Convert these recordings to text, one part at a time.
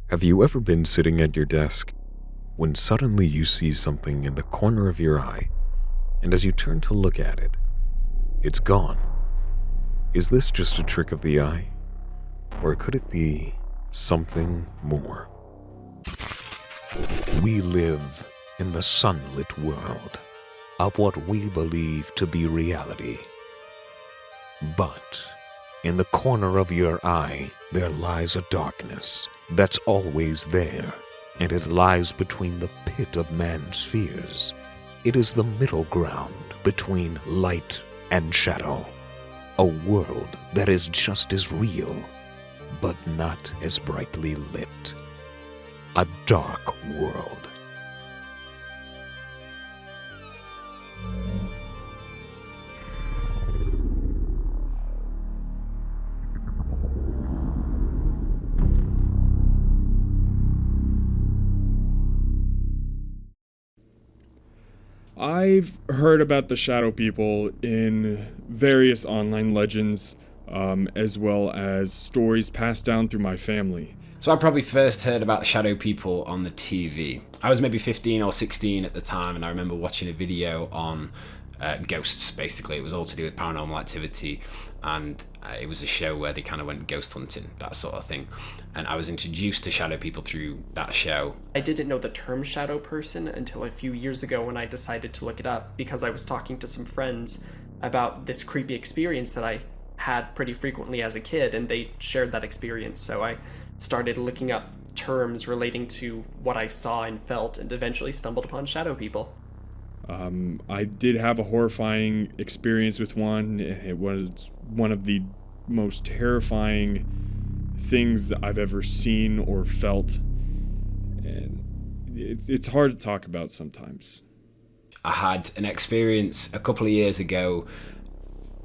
Have you ever been sitting at your desk when suddenly you see something in the corner of your eye, and as you turn to look at it, it's gone? Is this just a trick of the eye? Or could it be something more? We live in the sunlit world of what we believe to be reality. But in the corner of your eye, there lies a darkness that's always there, and it lies between the pit of man's fears. It is the middle ground between light and shadow, a world that is just as real, but not as brightly lit. A dark world. I've heard about the shadow people in various online legends, as well as stories passed down through my family. So I probably first heard about the shadow people on the TV. I was maybe 15 or 16 at the time, and I remember watching a video on ghosts, basically. It was all to do with paranormal activity, and it was a show where they kind of went ghost hunting, that sort of thing. And I was introduced to shadow people through that show. I didn't know the term shadow person until a few years ago when I decided to look it up, because I was talking to some friends about this creepy experience that I had pretty frequently as a kid, and they shared that experience. So I started looking up terms relating to what I saw and felt, and eventually stumbled upon shadow people. I did have a horrifying experience with one. It was one of the most terrifying things I've ever seen or felt. And it's hard to talk about sometimes. I had an experience a couple of years ago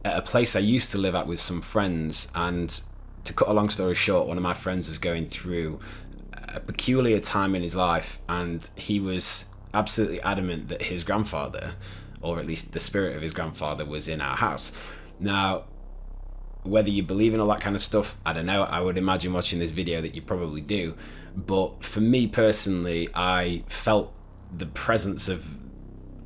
at a place I used to live at with some friends, and to cut a long story short, one of my friends was going through a peculiar time in his life, and he was absolutely adamant that his grandfather, or at least the spirit of his grandfather, was in our house. Now, whether you believe in all that kind of stuff, I don't know. I would imagine watching this video that you probably do. But for me personally, I felt the presence of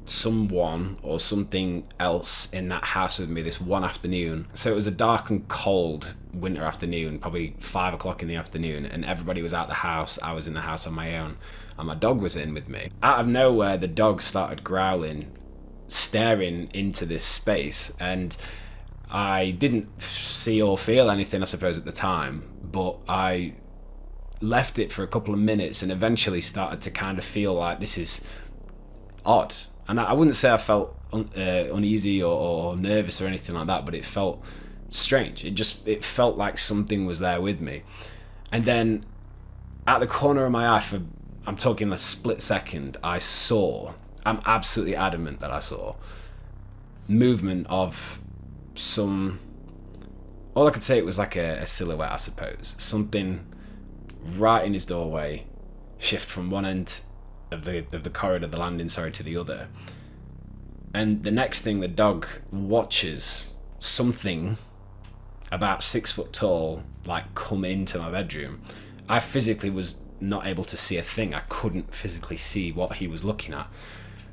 someone or something else in that house with me this one afternoon. So it was a dark and cold winter afternoon, probably 5 o'clock in the afternoon, and everybody was out the house. I was in the house on my own, and my dog was in with me. Out of nowhere, the dog started growling, staring into this space, and I didn't see or feel anything, I suppose, at the time, but I left it for a couple of minutes and eventually started to kind of feel like this is odd. And I wouldn't say I felt uneasy or nervous or anything like that, but it felt strange. It felt like something was there with me. And then at the corner of my eye, I'm talking a split second, I'm absolutely adamant that I saw movement of all I could say, it was like a silhouette, I suppose. Something right in his doorway, shift from one end of the corridor, the landing, to the other. And the next thing, the dog watches something about 6 foot tall, like, come into my bedroom. I physically was not able to see a thing. I couldn't physically see what he was looking at.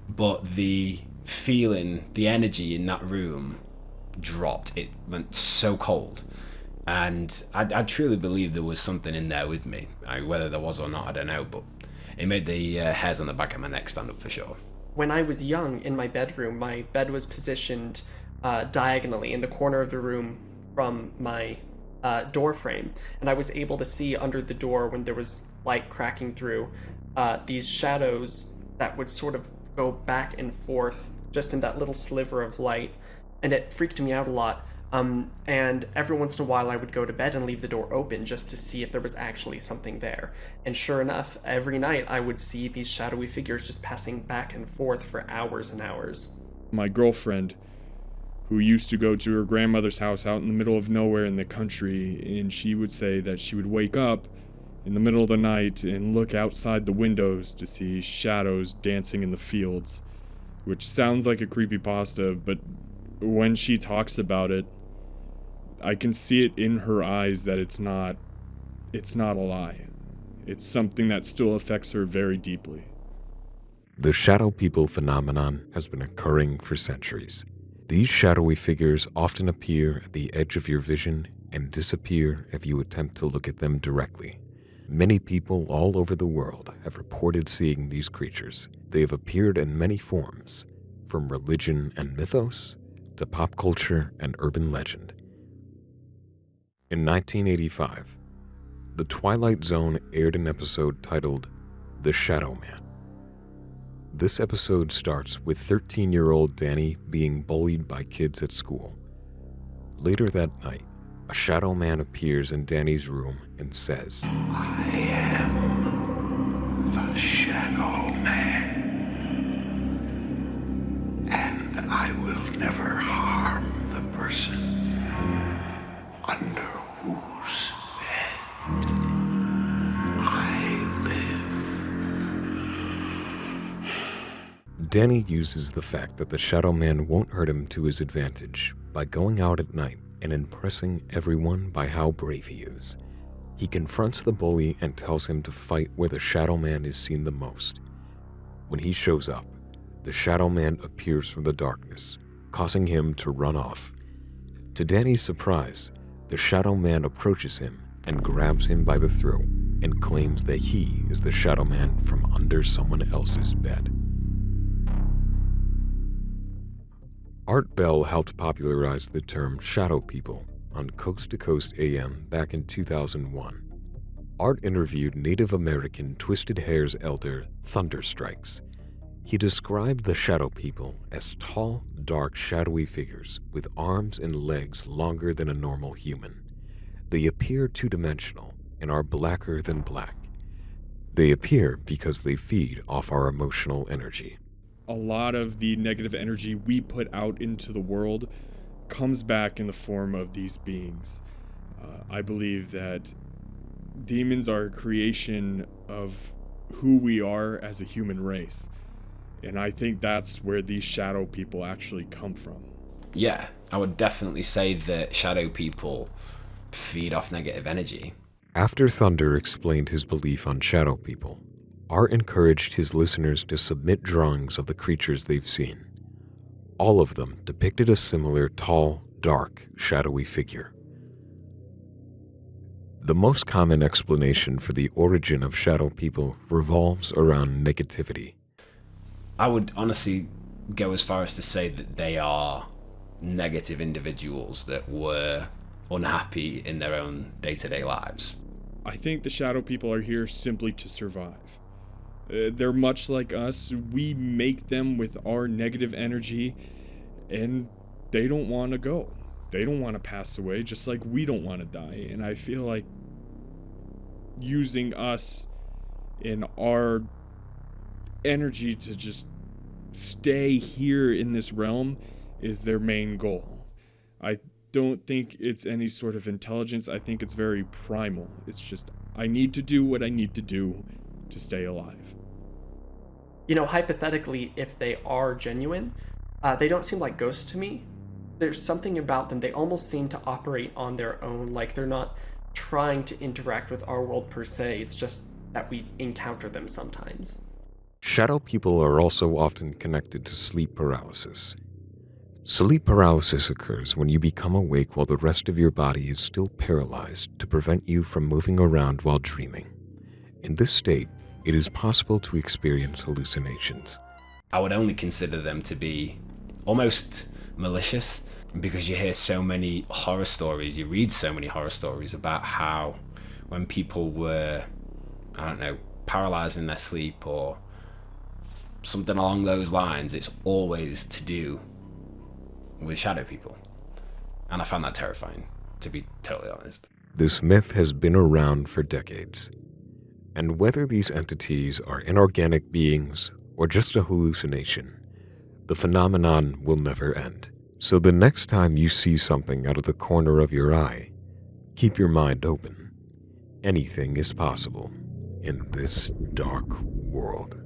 But the feeling, the energy in that room dropped. It went so cold. And I truly believe there was something in there with me. Whether there was or not, I don't know, but it made the hairs on the back of my neck stand up for sure. When I was young, in my bedroom, my bed was positioned diagonally in the corner of the room from my door frame, and I was able to see under the door, when there was light cracking through, these shadows that would sort of go back and forth just in that little sliver of light, and it freaked me out a lot. And every once in a while I would go to bed and leave the door open just to see if there was actually something there. And sure enough, every night I would see these shadowy figures just passing back and forth for hours and hours. My girlfriend, who used to go to her grandmother's house out in the middle of nowhere in the country, and she would say that she would wake up in the middle of the night and look outside the windows to see shadows dancing in the fields, which sounds like a creepypasta, but when she talks about it, I can see it in her eyes that it's not a lie. It's something that still affects her very deeply. The shadow people phenomenon has been occurring for centuries. These shadowy figures often appear at the edge of your vision and disappear if you attempt to look at them directly. Many people all over the world have reported seeing these creatures. They have appeared in many forms, from religion and mythos to pop culture and urban legend. In 1985, The Twilight Zone aired an episode titled The Shadow Man. This episode starts with 13-year-old Danny being bullied by kids at school. Later that night, a shadow man appears in Danny's room and says, I am the Shadow Man, and I will never harm the person under whose bed I live. Danny uses the fact that the shadow man won't hurt him to his advantage by going out at night and impressing everyone by how brave he is. He confronts the bully and tells him to fight where the shadow man is seen the most. When he shows up, the shadow man appears from the darkness, causing him to run off. To Danny's surprise, the shadow man approaches him and grabs him by the throat and claims that he is the shadow man from under someone else's bed. Art Bell helped popularize the term shadow people on Coast to Coast AM back in 2001. Art interviewed Native American Twisted Hair's elder Thunderstrikes. He described the shadow people as tall, dark, shadowy figures with arms and legs longer than a normal human. They appear two-dimensional and are blacker than black. They appear because they feed off our emotional energy. A lot of the negative energy we put out into the world comes back in the form of these beings. I believe that demons are a creation of who we are as a human race. And I think that's where these shadow people actually come from. Yeah, I would definitely say that shadow people feed off negative energy. After Thunder explained his belief on shadow people, Art encouraged his listeners to submit drawings of the creatures they've seen. All of them depicted a similar tall, dark, shadowy figure. The most common explanation for the origin of shadow people revolves around negativity. I would honestly go as far as to say that they are negative individuals that were unhappy in their own day-to-day lives. I think the shadow people are here simply to survive. They're much like us. We make them with our negative energy, and they don't want to go. They don't want to pass away, just like we don't want to die. And I feel like using us in our energy to just stay here in this realm is their main goal. I don't think it's any sort of intelligence. I think it's very primal. It's just, I need to do what I need to do to stay alive. You know, hypothetically, if they are genuine, they don't seem like ghosts to me. There's something about them. They almost seem to operate on their own, like they're not trying to interact with our world per se. It's just that we encounter them sometimes. Shadow people are also often connected to sleep paralysis. Sleep paralysis occurs when you become awake while the rest of your body is still paralyzed to prevent you from moving around while dreaming. In this state, it is possible to experience hallucinations. I would only consider them to be almost malicious because you hear so many horror stories, you read so many horror stories about how when people were, paralyzed in their sleep or something along those lines, it's always to do with shadow people. And I found that terrifying, to be totally honest. This myth has been around for decades. And whether these entities are inorganic beings or just a hallucination, the phenomenon will never end. So the next time you see something out of the corner of your eye, keep your mind open. Anything is possible in this dark world.